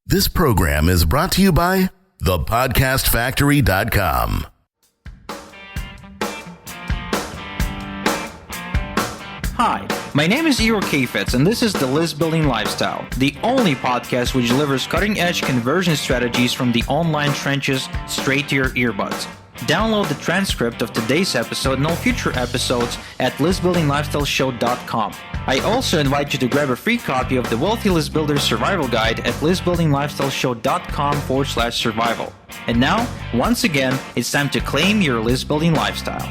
This program is brought to you by thepodcastfactory.com. Hi, my name is Igor Kheifets, and this is the List Building Lifestyle, the only podcast which delivers cutting-edge conversion strategies from the online trenches straight to your earbuds. Download the transcript of today's episode and all future episodes at listbuildinglifestyleshow.com. I also invite you to grab a free copy of the Wealthy List Builder Survival Guide at listbuildinglifestyleshow.com/survival. And now, once again, it's time to claim your list building lifestyle.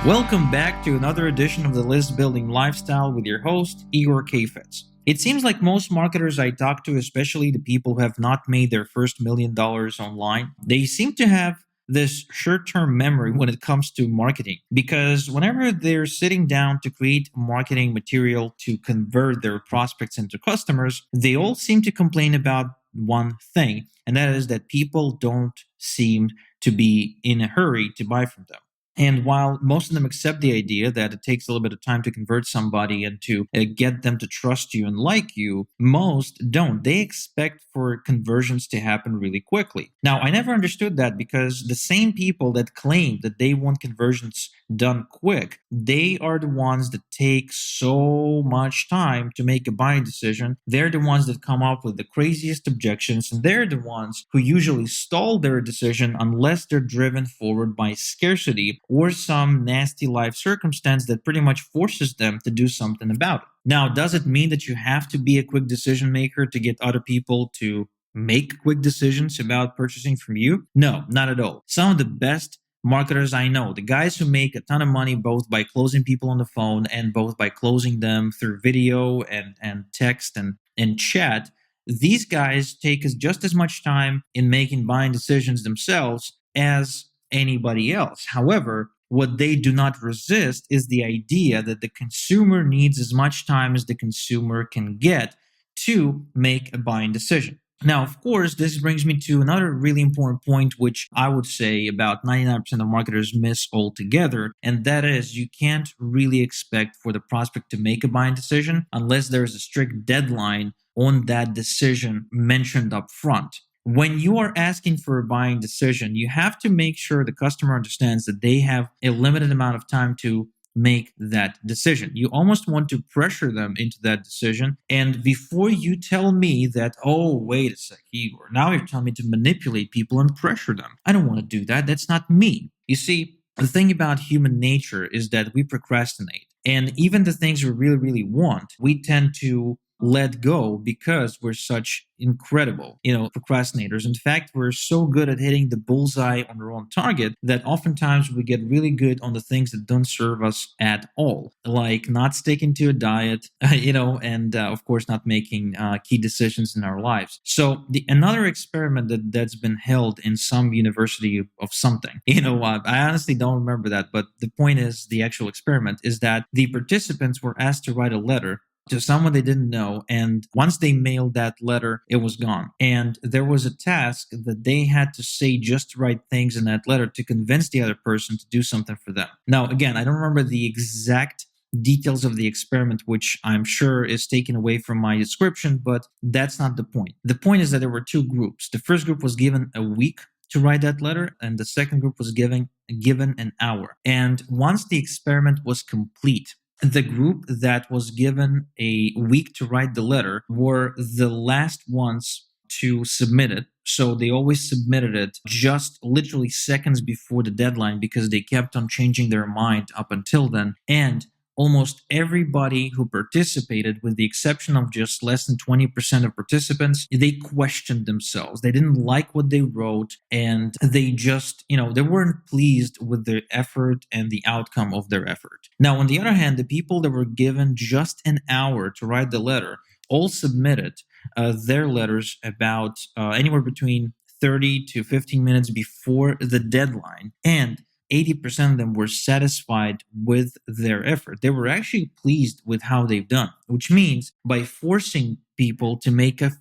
Welcome back to another edition of the List Building Lifestyle with your host, Igor Kheifets. It seems like most marketers I talk to, especially the people who have not made their first $1 million online, they seem to have this short-term memory when it comes to marketing, because whenever they're sitting down to create marketing material to convert their prospects into customers, they all seem to complain about one thing, and that is that people don't seem to be in a hurry to buy from them. And while most of them accept the idea that it takes a little bit of time to convert somebody and to get them to trust you and like you, most don't. They expect for conversions to happen really quickly. Now, I never understood that, because the same people that claim that they want conversions done quick, they are the ones that take so much time to make a buying decision. They're the ones that come up with the craziest objections, and they're the ones who usually stall their decision unless they're driven forward by scarcity or some nasty life circumstance that pretty much forces them to do something about it. Now, does it mean that you have to be a quick decision maker to get other people to make quick decisions about purchasing from you? No, not at all. Some of the best marketers I know, the guys who make a ton of money both by closing people on the phone and both by closing them through video and text and chat, these guys take just as much time in making buying decisions themselves as anybody else. However, what they do not resist is the idea that the consumer needs as much time as the consumer can get to make a buying decision. Now, of course, this brings me to another really important point, which I would say about 99% of marketers miss altogether, and that is you can't really expect for the prospect to make a buying decision unless there's a strict deadline on that decision mentioned up front. When you are asking for a buying decision, you have to make sure the customer understands that they have a limited amount of time to make that decision. You almost want to pressure them into that decision. And before you tell me that, oh, wait a sec, Igor, now you're telling me to manipulate people and pressure them. I don't want to do that. That's not me. You see, the thing about human nature is that we procrastinate. And even the things we really, really want, we tend to let go because we're such incredible, procrastinators. In fact, we're so good at hitting the bullseye on our own target that oftentimes we get really good on the things that don't serve us at all, like not sticking to a diet, and of course not making key decisions in our lives. So another experiment that's been held in some university of something, I honestly don't remember that, but the point is, the actual experiment is that the participants were asked to write a letter to someone they didn't know, and once they mailed that letter, it was gone. And there was a task that they had to say just the right things in that letter to convince the other person to do something for them. Now, again, I don't remember the exact details of the experiment, which I'm sure is taken away from my description, but that's not the point. The point is that there were two groups. The first group was given a week to write that letter, and the second group was given an hour. And once the experiment was complete, the group that was given a week to write the letter were the last ones to submit it. So they always submitted it just literally seconds before the deadline because they kept on changing their mind up until then. And almost everybody who participated, with the exception of just less than 20% of participants, they questioned themselves. They didn't like what they wrote, and they just, they weren't pleased with their effort and the outcome of their effort. Now, on the other hand, the people that were given just an hour to write the letter all submitted their letters about anywhere between 30 to 15 minutes before the deadline, and 80% of them were satisfied with their effort. They were actually pleased with how they've done, which means by forcing people to make a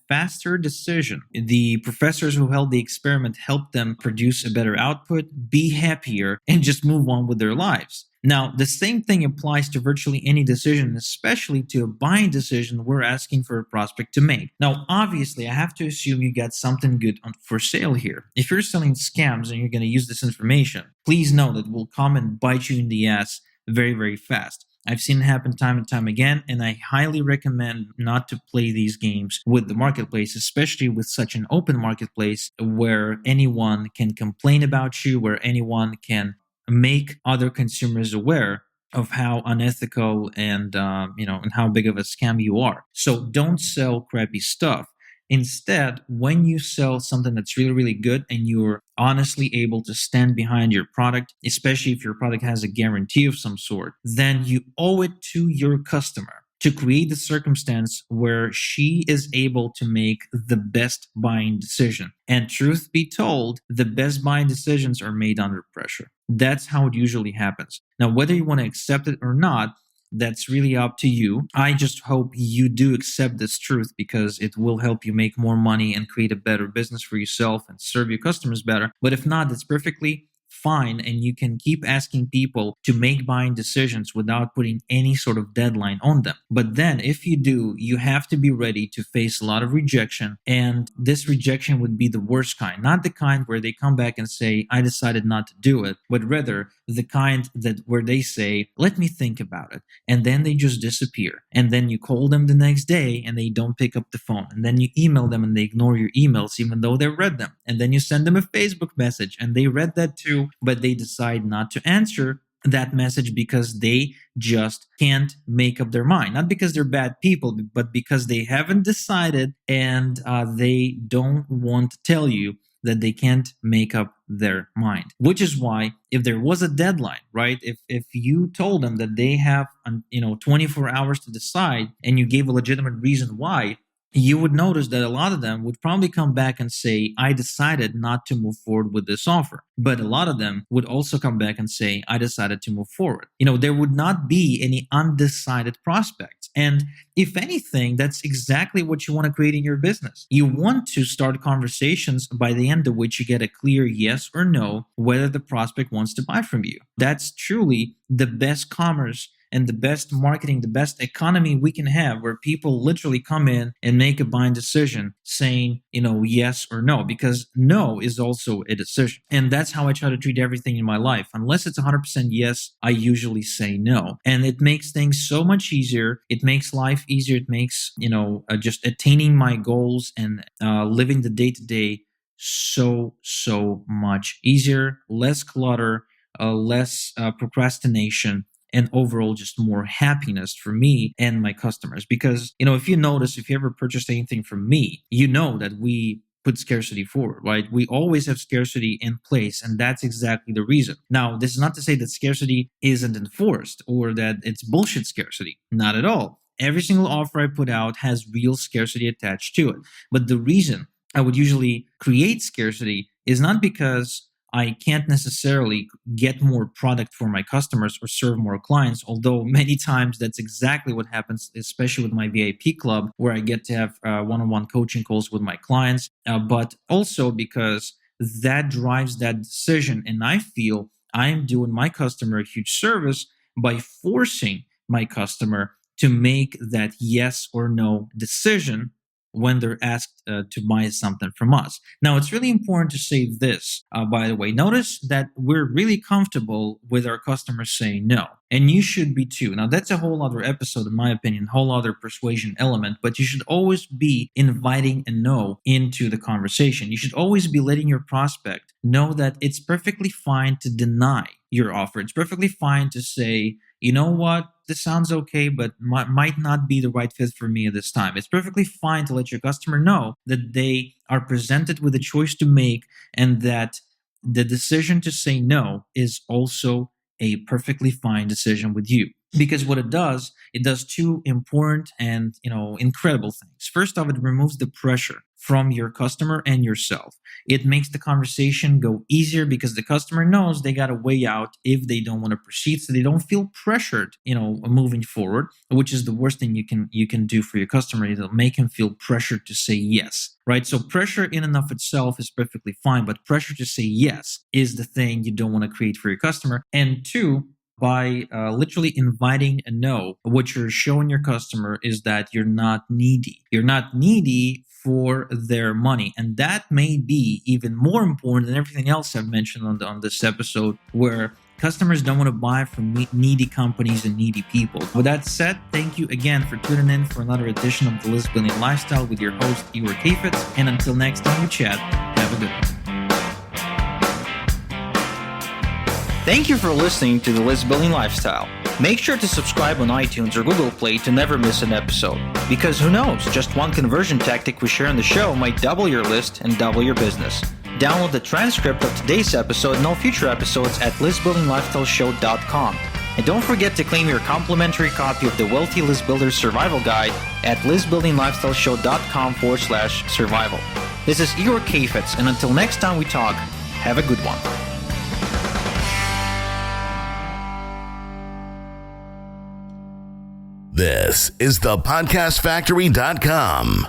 faster decision, the professors who held the experiment helped them produce a better output, be happier, and just move on with their lives. Now, the same thing applies to virtually any decision, especially to a buying decision we're asking for a prospect to make. Now, obviously, I have to assume you got something good for sale here. If you're selling scams and you're going to use this information, please know that it will come and bite you in the ass very, very fast. I've seen it happen time and time again, and I highly recommend not to play these games with the marketplace, especially with such an open marketplace where anyone can complain about you, where anyone can make other consumers aware of how unethical and and how big of a scam you are. So don't sell crappy stuff. Instead, when you sell something that's really, really good and you're honestly able to stand behind your product, especially if your product has a guarantee of some sort, then you owe it to your customer to create the circumstance where she is able to make the best buying decision. And truth be told, the best buying decisions are made under pressure. That's how it usually happens. Now, whether you want to accept it or not, that's really up to you. I just hope you do accept this truth because it will help you make more money and create a better business for yourself and serve your customers better. But if not, that's perfectly fine, and you can keep asking people to make buying decisions without putting any sort of deadline on them. But then if you do, you have to be ready to face a lot of rejection, and this rejection would be the worst kind, not the kind where they come back and say I decided not to do it, but rather the kind that where they say let me think about it, and then they just disappear, and then you call them the next day and they don't pick up the phone, and then you email them and they ignore your emails even though they read them, and then you send them a Facebook message and they read that too, but they decide not to answer that message because they just can't make up their mind. Not because they're bad people, but because they haven't decided, and they don't want to tell you that they can't make up their mind. Which is why if there was a deadline, right? If you told them that they have 24 hours to decide and you gave a legitimate reason why, you would notice that a lot of them would probably come back and say, I decided not to move forward with this offer. But a lot of them would also come back and say, I decided to move forward. There would not be any undecided prospects. And if anything, that's exactly what you want to create in your business. You want to start conversations by the end of which you get a clear yes or no whether the prospect wants to buy from you. That's truly the best commerce and the best marketing, the best economy we can have, where people literally come in and make a buying decision saying, yes or no, because no is also a decision. And that's how I try to treat everything in my life. Unless it's 100% yes, I usually say no. And it makes things so much easier. It makes life easier. It makes, just attaining my goals and living the day to day so much easier, less clutter, less procrastination, and overall just more happiness for me and my customers. Because, if you notice, if you ever purchased anything from me, you know that we put scarcity forward, right? We always have scarcity in place, and that's exactly the reason. Now, this is not to say that scarcity isn't enforced or that it's bullshit scarcity. Not at all. Every single offer I put out has real scarcity attached to it. But the reason I would usually create scarcity is not because I can't necessarily get more product for my customers or serve more clients, although many times that's exactly what happens, especially with my VIP club, where I get to have one-on-one coaching calls with my clients, but also because that drives that decision. And I feel I am doing my customer a huge service by forcing my customer to make that yes or no decision when they're asked to buy something from us. Now, it's really important to say this, by the way. Notice that we're really comfortable with our customers saying no, and you should be too. Now, that's a whole other episode, in my opinion, whole other persuasion element, but you should always be inviting a no into the conversation. You should always be letting your prospect know that it's perfectly fine to deny your offer. It's perfectly fine to say, you know what, this sounds okay, but might not be the right fit for me at this time. It's perfectly fine to let your customer know that they are presented with a choice to make, and that the decision to say no is also a perfectly fine decision with you. Because what it does two important and incredible things. First off, it removes the pressure from your customer and yourself. It makes the conversation go easier because the customer knows they got a way out if they don't want to proceed, so they don't feel pressured, moving forward, which is the worst thing you can do for your customer. It'll make him feel pressured to say yes, right? So pressure in and of itself is perfectly fine, but pressure to say yes is the thing you don't want to create for your customer. And two, by literally inviting a no. What you're showing your customer is that you're not needy. You're not needy for their money. And that may be even more important than everything else I've mentioned on this episode, where customers don't want to buy from needy companies and needy people. With that said, thank you again for tuning in for another edition of the List Building Lifestyle with your host, Igor Kheifets. And until next time we chat, have a good one. Thank you for listening to the List Building Lifestyle. Make sure to subscribe on iTunes or Google Play to never miss an episode. Because who knows, just one conversion tactic we share on the show might double your list and double your business. Download the transcript of today's episode and all future episodes at listbuildinglifestyleshow.com. And don't forget to claim your complimentary copy of the Wealthy List Builder Survival Guide at listbuildinglifestyleshow.com/survival. This is Igor Kheifets, and until next time we talk, have a good one. This is the podcastfactory.com.